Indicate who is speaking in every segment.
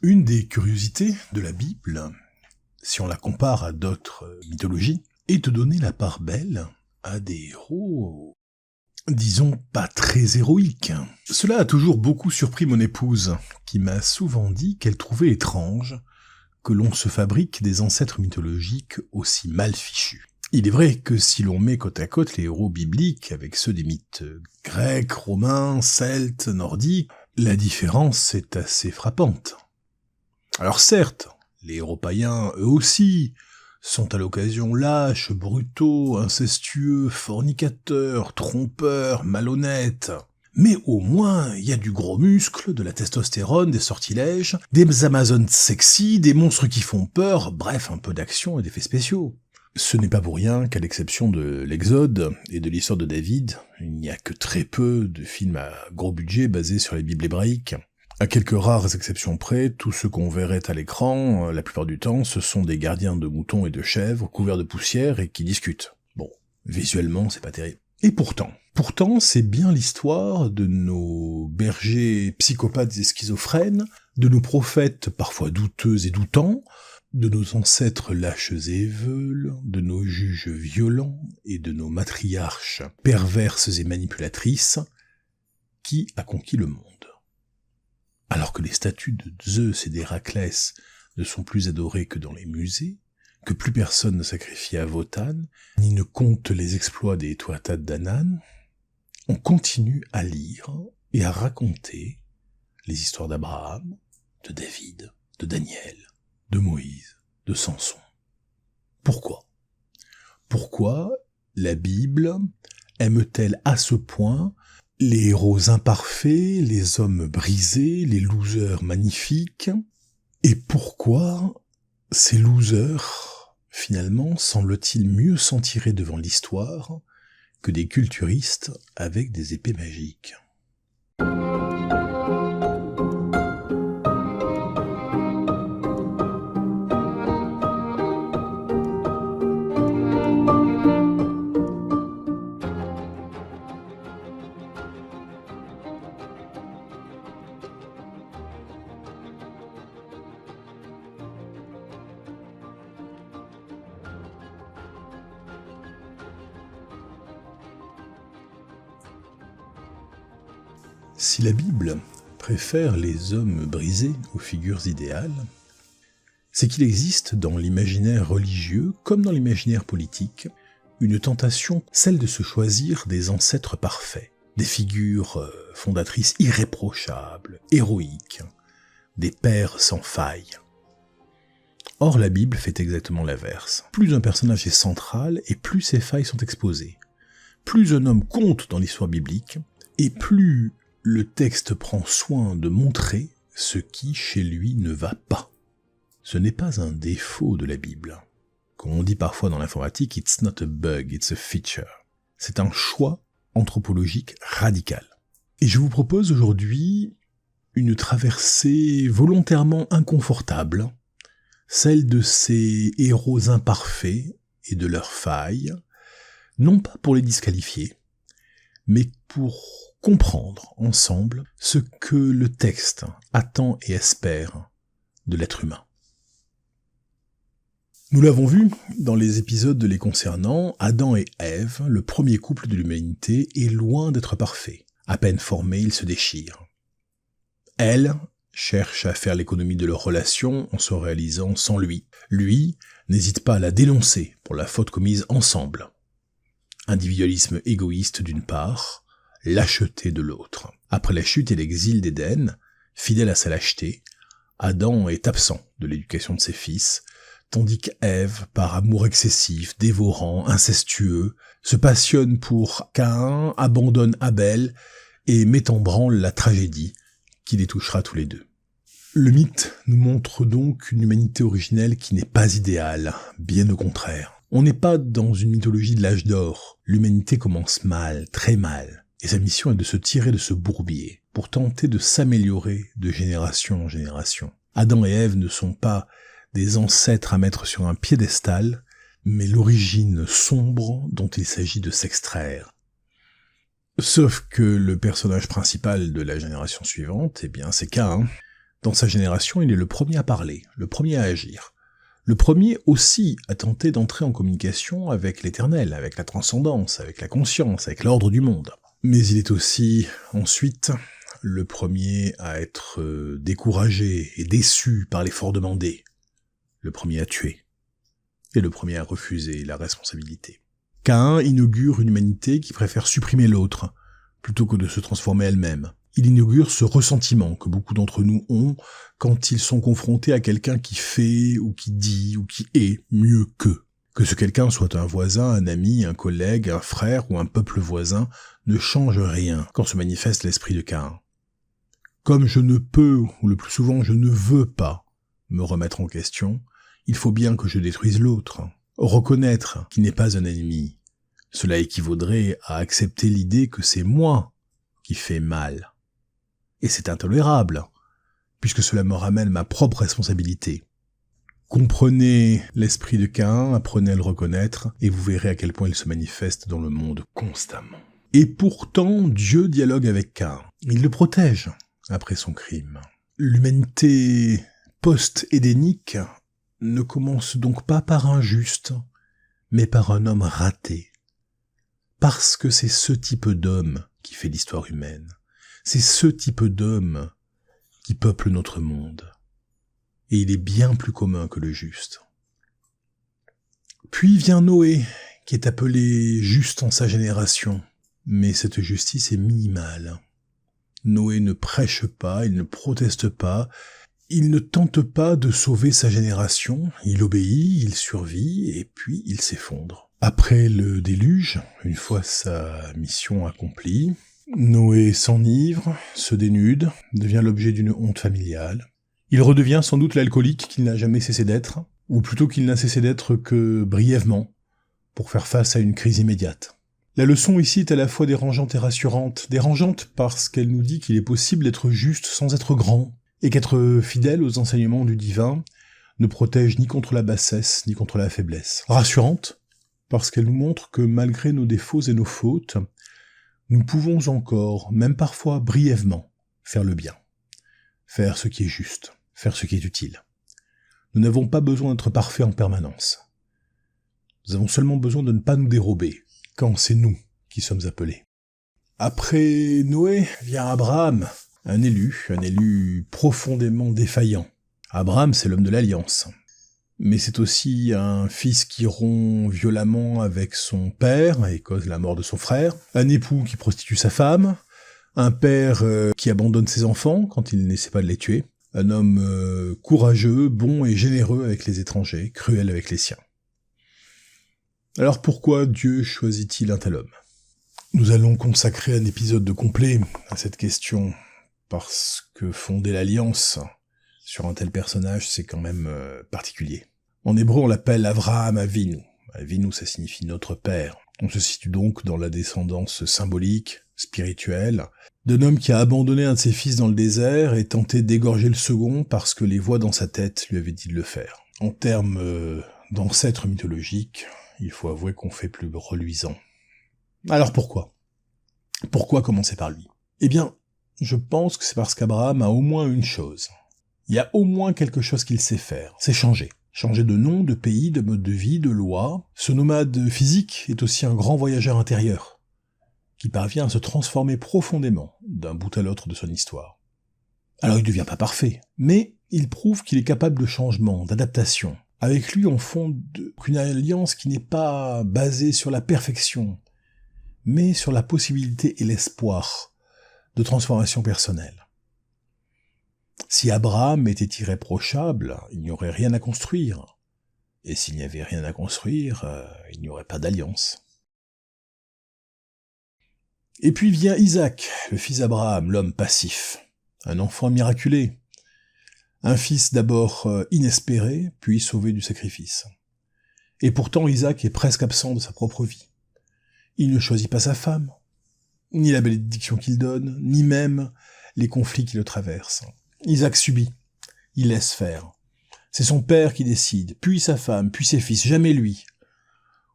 Speaker 1: Une des curiosités de la Bible, si on la compare à d'autres mythologies, est de donner la part belle à des héros, disons, pas très héroïques. Cela a toujours beaucoup surpris mon épouse, qui m'a souvent dit qu'elle trouvait étrange que l'on se fabrique des ancêtres mythologiques aussi mal fichus. Il est vrai que si l'on met côte à côte les héros bibliques avec ceux des mythes grecs, romains, celtes, nordiques, la différence est assez frappante. Alors certes, les héros païens, eux aussi, sont à l'occasion lâches, brutaux, incestueux, fornicateurs, trompeurs, malhonnêtes. Mais au moins, il y a du gros muscle, de la testostérone, des sortilèges, des amazones sexy, des monstres qui font peur, bref, un peu d'action et d'effets spéciaux. Ce n'est pas pour rien qu'à l'exception de l'Exode et de l'histoire de David, il n'y a que très peu de films à gros budget basés sur les Bibles hébraïques. À quelques rares exceptions près, tous ceux qu'on verrait à l'écran, la plupart du temps, ce sont des gardiens de moutons et de chèvres couverts de poussière et qui discutent. Bon, visuellement, c'est pas terrible. Et pourtant, c'est bien l'histoire de nos bergers psychopathes et schizophrènes, de nos prophètes parfois douteux et doutants, de nos ancêtres lâches et veules, de nos juges violents et de nos matriarches perverses et manipulatrices, qui a conquis le monde. Alors que les statues de Zeus et d'Héraclès ne sont plus adorées que dans les musées, que plus personne ne sacrifie à Wotan, ni ne compte les exploits des Tuatha Dé Danann, on continue à lire et à raconter les histoires d'Abraham, de David, de Daniel, de Moïse, de Samson. Pourquoi ? Pourquoi la Bible aime-t-elle à ce point les héros imparfaits, les hommes brisés, les losers magnifiques? Et pourquoi ces losers, finalement, semblent-ils mieux s'en tirer devant l'histoire que des culturistes avec des épées magiques ? Si la Bible préfère les hommes brisés aux figures idéales, c'est qu'il existe dans l'imaginaire religieux, comme dans l'imaginaire politique, une tentation, celle de se choisir des ancêtres parfaits, des figures fondatrices irréprochables, héroïques, des pères sans faille. Or la Bible fait exactement l'inverse. Plus un personnage est central et plus ses failles sont exposées. Plus un homme compte dans l'histoire biblique, et plus le texte prend soin de montrer ce qui, chez lui, ne va pas. Ce n'est pas un défaut de la Bible. Comme on dit parfois dans l'informatique, it's not a bug, it's a feature. C'est un choix anthropologique radical. Et je vous propose aujourd'hui une traversée volontairement inconfortable, celle de ces héros imparfaits et de leurs failles, non pas pour les disqualifier, mais pour comprendre ensemble ce que le texte attend et espère de l'être humain. Nous l'avons vu dans les épisodes les concernant, Adam et Ève, le premier couple de l'humanité, est loin d'être parfait. À peine formé, ils se déchirent. Elle cherche à faire l'économie de leur relation en se réalisant sans lui. Lui n'hésite pas à la dénoncer pour la faute commise ensemble. Individualisme égoïste d'une part, lâcheté de l'autre. Après la chute et l'exil d'Éden, fidèle à sa lâcheté, Adam est absent de l'éducation de ses fils, tandis qu'Ève, par amour excessif, dévorant, incestueux, se passionne pour Caïn, abandonne Abel et met en branle la tragédie qui les touchera tous les deux. Le mythe nous montre donc une humanité originelle qui n'est pas idéale, bien au contraire. On n'est pas dans une mythologie de l'âge d'or. L'humanité commence mal, très mal. Et sa mission est de se tirer de ce bourbier, pour tenter de s'améliorer de génération en génération. Adam et Ève ne sont pas des ancêtres à mettre sur un piédestal, mais l'origine sombre dont il s'agit de s'extraire. Sauf que le personnage principal de la génération suivante, eh bien, c'est Caïn. Dans sa génération, il est le premier à parler, le premier à agir. Le premier aussi à tenter d'entrer en communication avec l'éternel, avec la transcendance, avec la conscience, avec l'ordre du monde. Mais il est aussi, ensuite, le premier à être découragé et déçu par l'effort demandé, le premier à tuer, et le premier à refuser la responsabilité. Caïn inaugure une humanité qui préfère supprimer l'autre, plutôt que de se transformer elle-même. Il inaugure ce ressentiment que beaucoup d'entre nous ont quand ils sont confrontés à quelqu'un qui fait, ou qui dit, ou qui est mieux qu'eux. Que ce quelqu'un soit un voisin, un ami, un collègue, un frère ou un peuple voisin ne change rien quand se manifeste l'esprit de Caïn. Comme je ne peux, ou le plus souvent je ne veux pas, me remettre en question, il faut bien que je détruise l'autre. Reconnaître qu'il n'est pas un ennemi, cela équivaudrait à accepter l'idée que c'est moi qui fais mal. Et c'est intolérable, puisque cela me ramène ma propre responsabilité. Comprenez l'esprit de Caïn, apprenez à le reconnaître, et vous verrez à quel point il se manifeste dans le monde constamment. Et pourtant, Dieu dialogue avec Caïn. Il le protège après son crime. L'humanité post-édénique ne commence donc pas par un juste, mais par un homme raté. Parce que c'est ce type d'homme qui fait l'histoire humaine. C'est ce type d'homme qui peuple notre monde. Et il est bien plus commun que le juste. Puis vient Noé, qui est appelé juste en sa génération. Mais cette justice est minimale. Noé ne prêche pas, il ne proteste pas, il ne tente pas de sauver sa génération, il obéit, il survit, et puis il s'effondre. Après le déluge, une fois sa mission accomplie, Noé s'enivre, se dénude, devient l'objet d'une honte familiale. Il redevient sans doute l'alcoolique qu'il n'a jamais cessé d'être, ou plutôt qu'il n'a cessé d'être que brièvement, pour faire face à une crise immédiate. La leçon ici est à la fois dérangeante et rassurante. Dérangeante parce qu'elle nous dit qu'il est possible d'être juste sans être grand, et qu'être fidèle aux enseignements du divin ne protège ni contre la bassesse, ni contre la faiblesse. Rassurante parce qu'elle nous montre que malgré nos défauts et nos fautes, nous pouvons encore, même parfois brièvement, faire le bien. Faire ce qui est juste, faire ce qui est utile. Nous n'avons pas besoin d'être parfaits en permanence. Nous avons seulement besoin de ne pas nous dérober, quand c'est nous qui sommes appelés. Après Noé vient Abraham, un élu profondément défaillant. Abraham, c'est l'homme de l'alliance. Mais c'est aussi un fils qui rompt violemment avec son père et cause la mort de son frère, un époux qui prostitue sa femme, un père qui abandonne ses enfants quand il n'essaie pas de les tuer, un homme courageux, bon et généreux avec les étrangers, cruel avec les siens. Alors pourquoi Dieu choisit-il un tel homme ? Nous allons consacrer un épisode complet à cette question, parce que fonder l'alliance sur un tel personnage, c'est quand même particulier. En hébreu, on l'appelle Avraham Avinu. Avinu, ça signifie notre père. On se situe donc dans la descendance symbolique, spirituelle, d'un homme qui a abandonné un de ses fils dans le désert et tenté d'égorger le second parce que les voix dans sa tête lui avaient dit de le faire. En termes d'ancêtres mythologiques, il faut avouer qu'on fait plus reluisant. Alors pourquoi ? Pourquoi commencer par lui ? Eh bien, je pense que c'est parce qu'Abraham a au moins une chose. Il y a au moins quelque chose qu'il sait faire, c'est changer. Changer de nom, de pays, de mode de vie, de loi. Ce nomade physique est aussi un grand voyageur intérieur, qui parvient à se transformer profondément d'un bout à l'autre de son histoire. Alors il ne devient pas parfait, mais il prouve qu'il est capable de changement, d'adaptation. Avec lui, on fonde une alliance qui n'est pas basée sur la perfection, mais sur la possibilité et l'espoir de transformation personnelle. Si Abraham était irréprochable, il n'y aurait rien à construire. Et s'il n'y avait rien à construire, il n'y aurait pas d'alliance. Et puis vient Isaac, le fils d'Abraham, l'homme passif, un enfant miraculé, un fils d'abord inespéré, puis sauvé du sacrifice. Et pourtant Isaac est presque absent de sa propre vie. Il ne choisit pas sa femme, ni la bénédiction qu'il donne, ni même les conflits qui le traversent. Isaac subit, il laisse faire. C'est son père qui décide, puis sa femme, puis ses fils, jamais lui.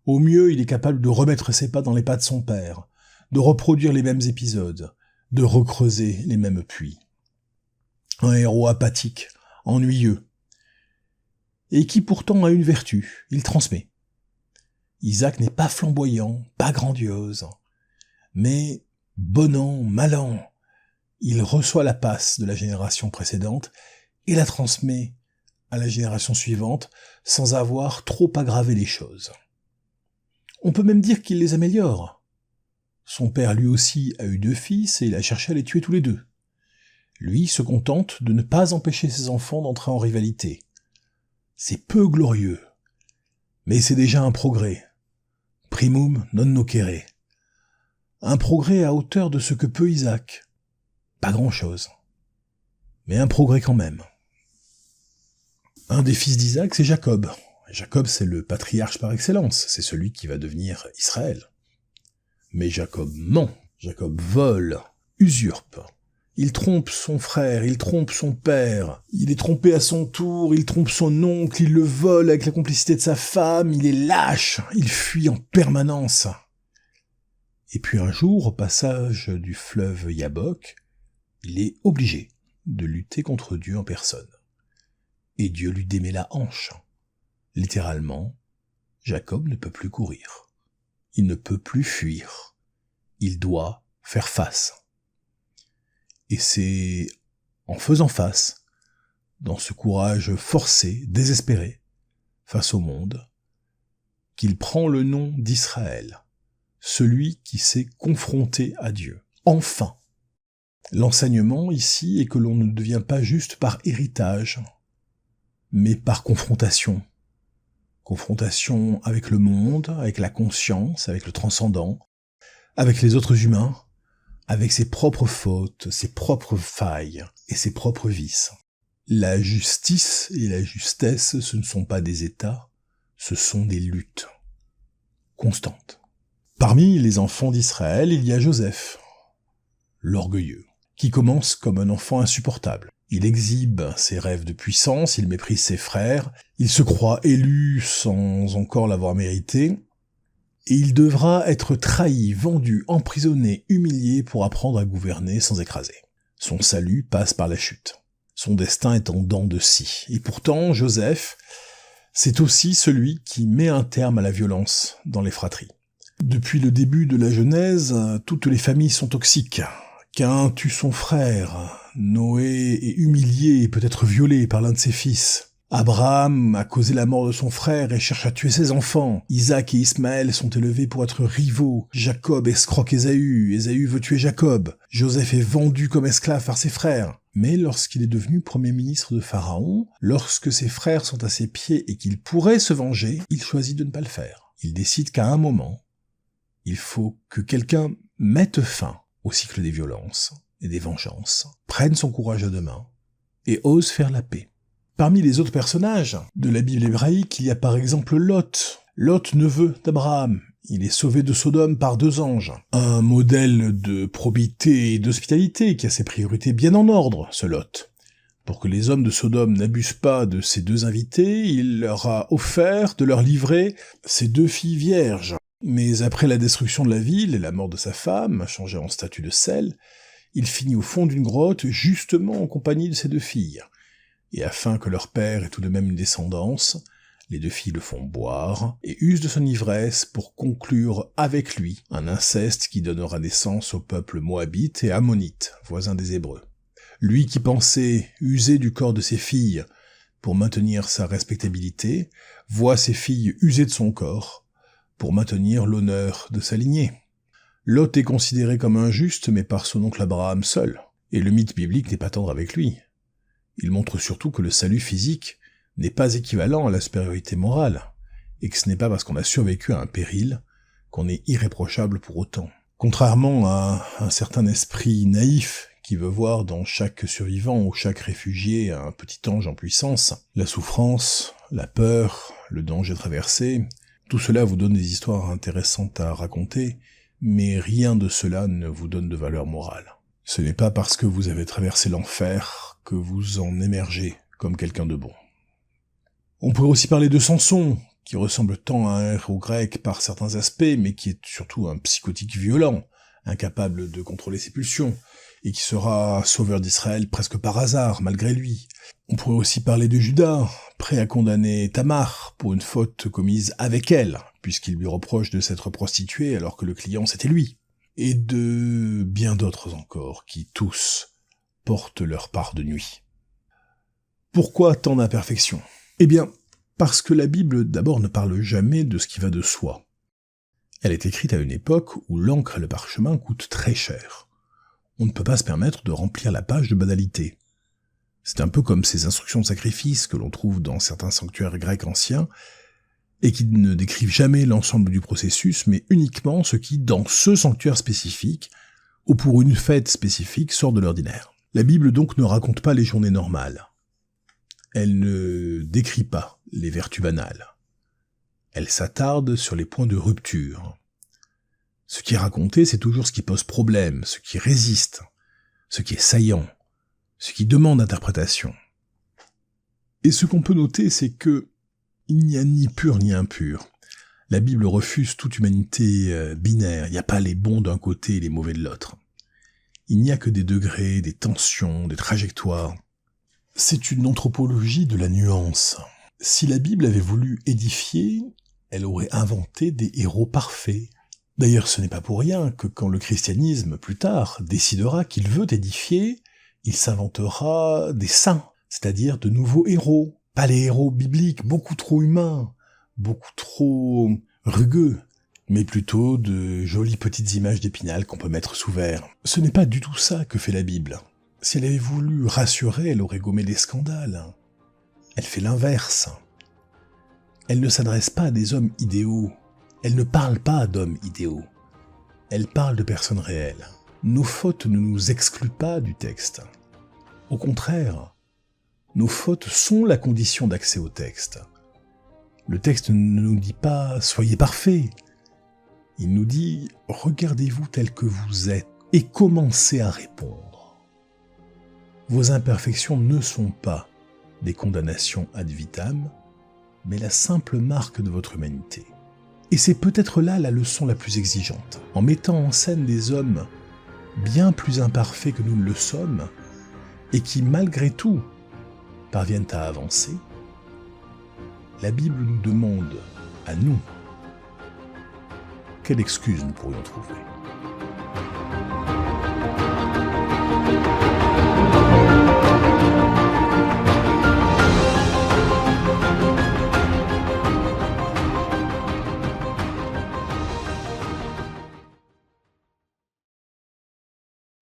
Speaker 1: Au mieux, il est capable de remettre ses pas dans les pas de son père, de reproduire les mêmes épisodes, de recreuser les mêmes puits. Un héros apathique, ennuyeux, et qui pourtant a une vertu, il transmet. Isaac n'est pas flamboyant, pas grandiose, mais bon an, mal an, il reçoit la passe de la génération précédente et la transmet à la génération suivante sans avoir trop aggravé les choses. On peut même dire qu'il les améliore. Son père lui aussi a eu 2 fils et il a cherché à les tuer tous les 2. Lui se contente de ne pas empêcher ses enfants d'entrer en rivalité. C'est peu glorieux, mais c'est déjà un progrès. Primum non nocere. Un progrès à hauteur de ce que peut Isaac. Pas grand-chose, mais un progrès quand même. Un des fils d'Isaac, c'est Jacob. Jacob, c'est le patriarche par excellence, c'est celui qui va devenir Israël. Mais Jacob ment, Jacob vole, usurpe. Il trompe son frère, il trompe son père, il est trompé à son tour, il trompe son oncle, il le vole avec la complicité de sa femme, il est lâche, il fuit en permanence. Et puis un jour, au passage du fleuve Yabok, il est obligé de lutter contre Dieu en personne. Et Dieu lui démet la hanche. Littéralement, Jacob ne peut plus courir. Il ne peut plus fuir. Il doit faire face. Et c'est en faisant face, dans ce courage forcé, désespéré, face au monde, qu'il prend le nom d'Israël, celui qui s'est confronté à Dieu. Enfin! L'enseignement ici est que l'on ne devient pas juste par héritage, mais par confrontation. Confrontation avec le monde, avec la conscience, avec le transcendant, avec les autres humains, avec ses propres fautes, ses propres failles et ses propres vices. La justice et la justesse, ce ne sont pas des états, ce sont des luttes constantes. Parmi les enfants d'Israël, il y a Joseph, l'orgueilleux, qui commence comme un enfant insupportable. Il exhibe ses rêves de puissance, il méprise ses frères, il se croit élu sans encore l'avoir mérité, et il devra être trahi, vendu, emprisonné, humilié pour apprendre à gouverner sans écraser. Son salut passe par la chute. Son destin est en dents de scie. Et pourtant, Joseph, c'est aussi celui qui met un terme à la violence dans les fratries. Depuis le début de la Genèse, toutes les familles sont toxiques. Caïn tue son frère, Noé est humilié et peut être violé par l'un de ses fils. Abraham a causé la mort de son frère et cherche à tuer ses enfants. Isaac et Ismaël sont élevés pour être rivaux. Jacob escroque Ésaü. Ésaü veut tuer Jacob. Joseph est vendu comme esclave par ses frères. Mais lorsqu'il est devenu premier ministre de Pharaon, lorsque ses frères sont à ses pieds et qu'il pourrait se venger, il choisit de ne pas le faire. Il décide qu'à un moment, il faut que quelqu'un mette fin au cycle des violences et des vengeances, prenne son courage à deux mains et ose faire la paix. Parmi les autres personnages de la Bible hébraïque, il y a par exemple Lot. Lot, neveu d'Abraham. Il est sauvé de Sodome par 2 anges. Un modèle de probité et d'hospitalité qui a ses priorités bien en ordre, ce Lot. Pour que les hommes de Sodome n'abusent pas de ces 2 invités, il leur a offert de leur livrer ses 2 filles vierges. Mais après la destruction de la ville et la mort de sa femme, changée en statue de sel, il finit au fond d'une grotte justement en compagnie de ses 2 filles. Et afin que leur père ait tout de même une descendance, les 2 filles le font boire, et usent de son ivresse pour conclure avec lui un inceste qui donnera naissance au peuple moabite et ammonite, voisin des Hébreux. Lui qui pensait user du corps de ses filles pour maintenir sa respectabilité, voit ses filles user de son corps pour maintenir l'honneur de sa lignée. Lot est considéré comme injuste, mais par son oncle Abraham seul, et le mythe biblique n'est pas tendre avec lui. Il montre surtout que le salut physique n'est pas équivalent à la supériorité morale, et que ce n'est pas parce qu'on a survécu à un péril qu'on est irréprochable pour autant. Contrairement à un certain esprit naïf qui veut voir dans chaque survivant ou chaque réfugié un petit ange en puissance, la souffrance, la peur, le danger traversé, tout cela vous donne des histoires intéressantes à raconter, mais rien de cela ne vous donne de valeur morale. Ce n'est pas parce que vous avez traversé l'enfer que vous en émergez comme quelqu'un de bon. On pourrait aussi parler de Samson, qui ressemble tant à un héros grec par certains aspects, mais qui est surtout un psychotique violent, incapable de contrôler ses pulsions, et qui sera sauveur d'Israël presque par hasard, malgré lui. On pourrait aussi parler de Judas, prêt à condamner Tamar pour une faute commise avec elle, puisqu'il lui reproche de s'être prostituée alors que le client c'était lui. Et de bien d'autres encore, qui tous portent leur part de nuit. Pourquoi tant d'imperfections ? Eh bien, parce que la Bible d'abord ne parle jamais de ce qui va de soi. Elle est écrite à une époque où l'encre et le parchemin coûtent très cher. On ne peut pas se permettre de remplir la page de banalités. C'est un peu comme ces instructions de sacrifice que l'on trouve dans certains sanctuaires grecs anciens, et qui ne décrivent jamais l'ensemble du processus, mais uniquement ce qui, dans ce sanctuaire spécifique, ou pour une fête spécifique, sort de l'ordinaire. La Bible donc ne raconte pas les journées normales. Elle ne décrit pas les vertus banales. Elle s'attarde sur les points de rupture. Ce qui est raconté, c'est toujours ce qui pose problème, ce qui résiste, ce qui est saillant, ce qui demande interprétation. Et ce qu'on peut noter, c'est que il n'y a ni pur ni impur. La Bible refuse toute humanité binaire. Il n'y a pas les bons d'un côté et les mauvais de l'autre. Il n'y a que des degrés, des tensions, des trajectoires. C'est une anthropologie de la nuance. Si la Bible avait voulu édifier, elle aurait inventé des héros parfaits. D'ailleurs, ce n'est pas pour rien que quand le christianisme, plus tard, décidera qu'il veut édifier, il s'inventera des saints, c'est-à-dire de nouveaux héros. Pas les héros bibliques, beaucoup trop humains, beaucoup trop rugueux, mais plutôt de jolies petites images d'Épinal qu'on peut mettre sous verre. Ce n'est pas du tout ça que fait la Bible. Si elle avait voulu rassurer, elle aurait gommé les scandales. Elle fait l'inverse. Elle ne s'adresse pas à des hommes idéaux. Elle ne parle pas d'hommes idéaux. Elle parle de personnes réelles. Nos fautes ne nous excluent pas du texte. Au contraire, nos fautes sont la condition d'accès au texte. Le texte ne nous dit pas « soyez parfaits ». Il nous dit « regardez-vous tel que vous êtes et commencez à répondre ». Vos imperfections ne sont pas des condamnations ad vitam, mais la simple marque de votre humanité. Et c'est peut-être là la leçon la plus exigeante. En mettant en scène des hommes bien plus imparfaits que nous ne le sommes, et qui, malgré tout, parviennent à avancer, la Bible nous demande, à nous, quelle excuse nous pourrions trouver ?